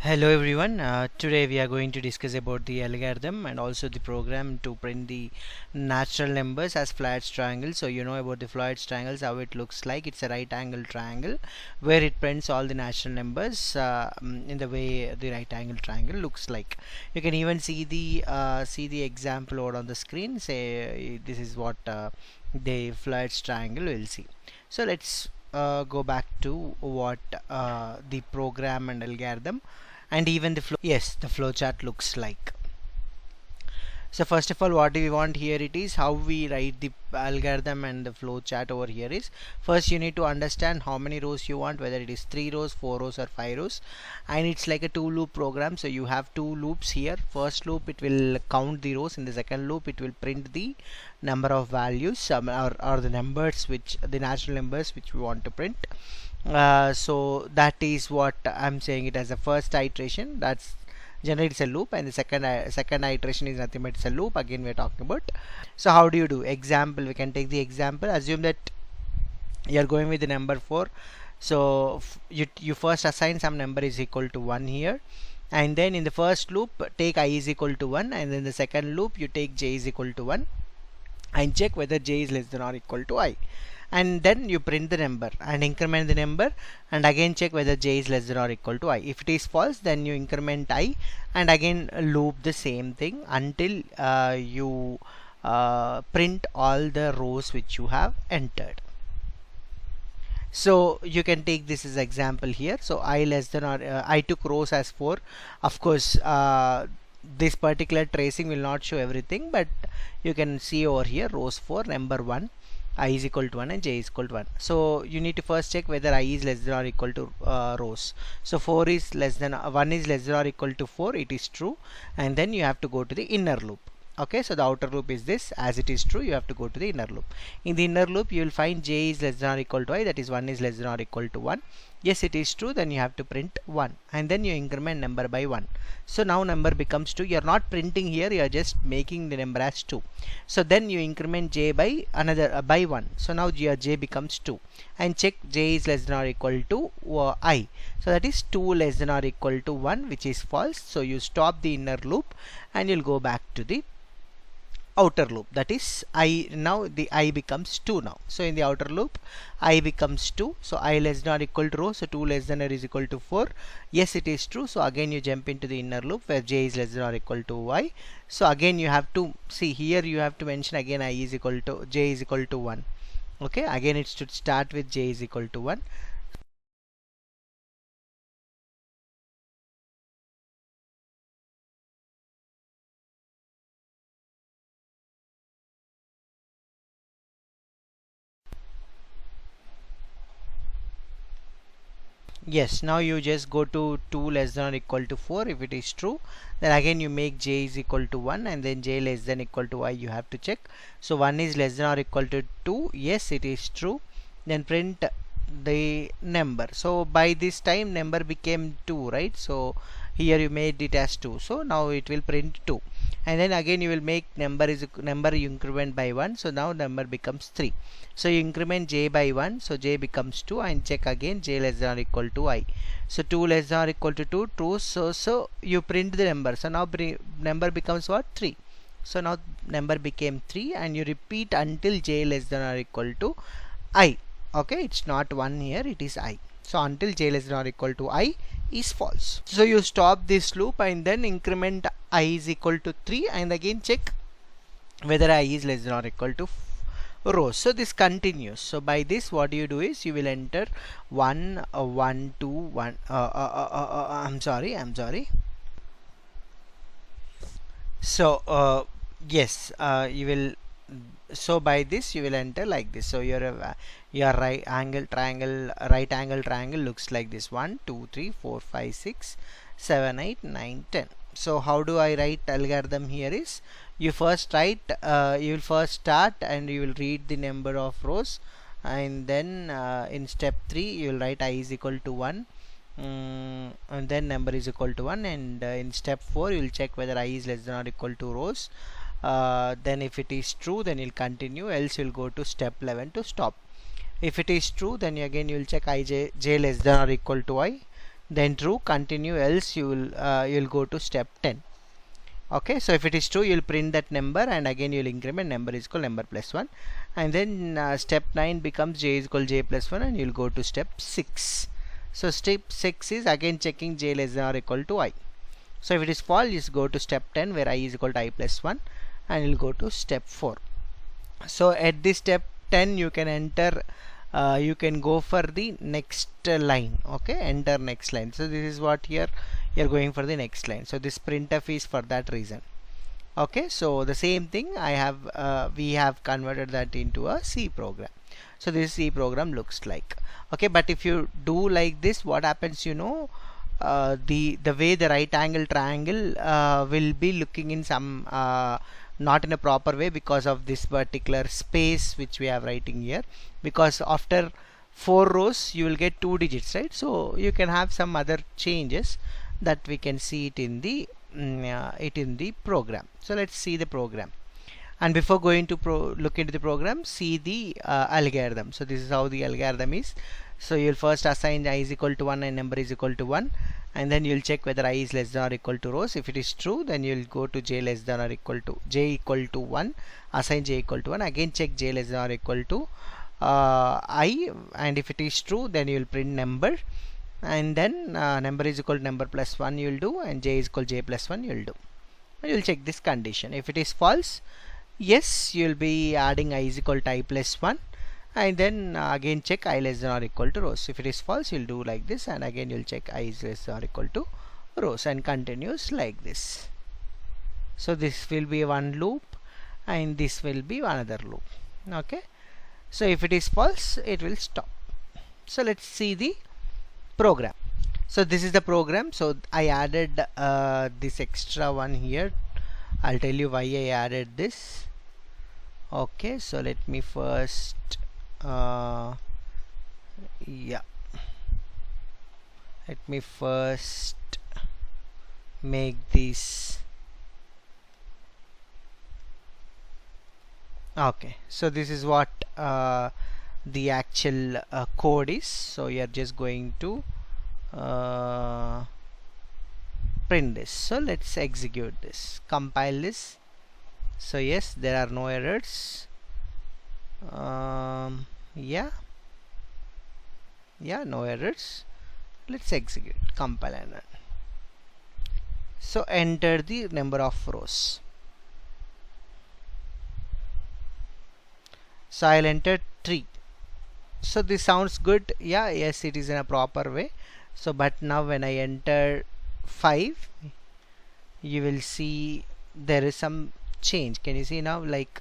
Hello everyone. Today we are going to discuss about the algorithm and also the program to print the natural numbers as Floyd's triangle. So you know about the Floyd's triangles, how it looks like. It's a right angle triangle where it prints all the natural numbers in the way the right angle triangle looks like. You can even see the example out on the screen. Say this is what the Floyd's triangle will see. So let's go back to what the program and algorithm and even the flow chart looks like. So first of all, what do we want here, it is how we write the algorithm and the flow chart over here is, first you need to understand how many rows you want, whether it is 3 rows, 4 rows or 5 rows, and it's like a 2 loop program. So you have 2 loops here. First loop it will count the rows, in the second loop it will print the number of values or the numbers, which the natural numbers which we want to print. So that is what I'm saying it as a first iteration. That's generally it's a loop, and the second iteration is nothing but it's a loop. Again we're talking about. So how do you do example? We can take the example. Assume that you're going with the number 4. So you first assign some number is equal to 1 here, and then in the first loop take I is equal to 1, and then the second loop you take j is equal to 1 and check whether j is less than or equal to I, and then you print the number and increment the number and again check whether j is less than or equal to I. If it is false, then you increment I and again loop the same thing until you print all the rows which you have entered. So you can take this as example here. So I less than or I took rows as 4. Of course this particular tracing will not show everything, but you can see over here rows 4, number 1, I is equal to 1 and j is equal to 1. So you need to first check whether I is less than or equal to rows. So 4 is less than 1 is less than or equal to 4, it is true, and then you have to go to the inner loop. Okay, so the outer loop is this, as it is true you have to go to the inner loop. In the inner loop you will find j is less than or equal to I, that is 1 is less than or equal to 1. Yes, it is true, then you have to print 1 and then you increment number by 1. So now number becomes 2. You are not printing here, you are just making the number as 2. So then you increment j by another by 1. So now your j becomes 2 and check j is less than or equal to I. So that is 2 less than or equal to 1, which is false. So you stop the inner loop and you'll go back to the outer loop, that is I. Now the I becomes 2 now. So in the outer loop I becomes 2. So I less than or equal to row, so 2 less than or is equal to 4. Yes, it is true. So again you jump into the inner loop where j is less than or equal to I. So again you have to see here, you have to mention again I is equal to j is equal to 1. Okay, again it should start with j is equal to 1. Yes, now you just go to 2 less than or equal to 4. If it is true, then again you make j is equal to 1 and then j less than equal to I you have to check. So 1 is less than or equal to 2. Yes, it is true. Then print the number. So by this time number became 2, right? So here you made it as 2. So now it will print 2. And then again you will make number you increment by 1. So now number becomes 3. So you increment j by 1, so j becomes 2 and check again j less than or equal to I. So 2 less than or equal to 2, true. So you print the number. So now number becomes what? 3. So now number became 3 and you repeat until j less than or equal to I. Okay, it's not 1 here, it is I. So until j less than or equal to I is false. So you stop this loop and then increment I is equal to 3 and again check whether I is less than or equal to rows. So this continues. So by this what you do is you will enter 1 1 2 1 I'm sorry. So yes, you will. So by this you will enter like this. So your right angle triangle looks like this: 1 2 3 4 5 6 7 8 9 10. So how do I write algorithm here is, you first write you will first start and you will read the number of rows, and then in step 3 you will write I is equal to 1, and then number is equal to 1, and in step 4 you will check whether I is less than or equal to rows. Then if it is true, then you'll continue, else you'll go to step 11 to stop. If it is true, then again you will check j less than or equal to I. then true, continue, else you'll go to step 10. Okay, so if it is true, you'll print that number, and again you'll increment number is equal number plus 1, and then step 9 becomes j is equal j plus 1, and you'll go to step 6. So step 6 is again checking j less than or equal to I. So if it is false, you go to step 10 where I is equal to I plus 1, and you'll go to step 4. So at this step 10 you can enter you can go for the next line. Okay, enter next line. So this is what here you're going for the next line. So this printf is for that reason. Okay, so the same thing I have we have converted that into a C program. So this C program looks like. Okay, but if you do like this, what happens, you know, the way the right angle triangle will be looking in some not in a proper way because of this particular space which we are writing here, because after 4 rows you will get 2 digits, right? So you can have some other changes that we can see it in the program. So let's see the program, and before going to look into the program, see the algorithm. So this is how the algorithm is. So you'll first assign I is equal to 1 and number is equal to 1, and then you'll check whether I is less than or equal to rows. If it is true, then you'll go to j less than or equal to j equal to 1, assign j equal to 1, again check j less than or equal to I, and if it is true, then you'll print number, and then number is equal to number plus 1 you'll do, and j is equal to j plus 1 you'll do. You'll check this condition. If it is false, yes, you'll be adding I is equal to I plus 1, and then again check I less than or equal to rows. If it is false, you'll do like this, and again you'll check I is less than or equal to rows, and continues like this. So this will be one loop, and this will be another loop. Okay, so if it is false, it will stop. So let's see the program. So this is the program. So I added this extra one here. I'll tell you why I added this. Okay, so let me first yeah, let me first make this. Okay, so this is what the actual code is. So you're just going to print this. So let's execute this, compile this. So yes, there are no errors. Yeah, no errors. Let's execute, compile and run. So enter the number of rows. So I'll enter 3. So this sounds good. Yeah, yes, it is in a proper way. So but now when I enter 5, you will see there is some change. Can you see now, like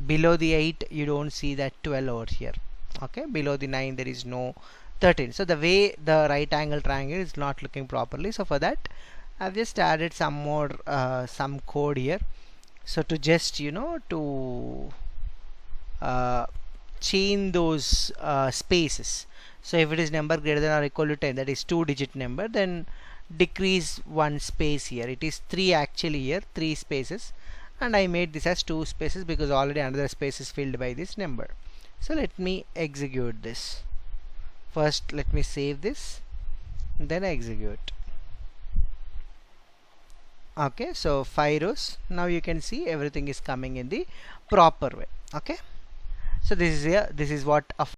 below the 8 you don't see that 12 over here. Okay, below the 9 there is no 13. So the way the right angle triangle is not looking properly. So for that I've just added some more some code here. So to just, you know, to chain those spaces. So if it is number greater than or equal to 10, that is 2-digit number, then decrease one space here. It is 3 actually here, 3 spaces, and I made this as 2 spaces because already another space is filled by this number. So let me execute this. First let me save this, then execute. Okay, so 5 rows. Now you can see everything is coming in the proper way. Okay, so this is what a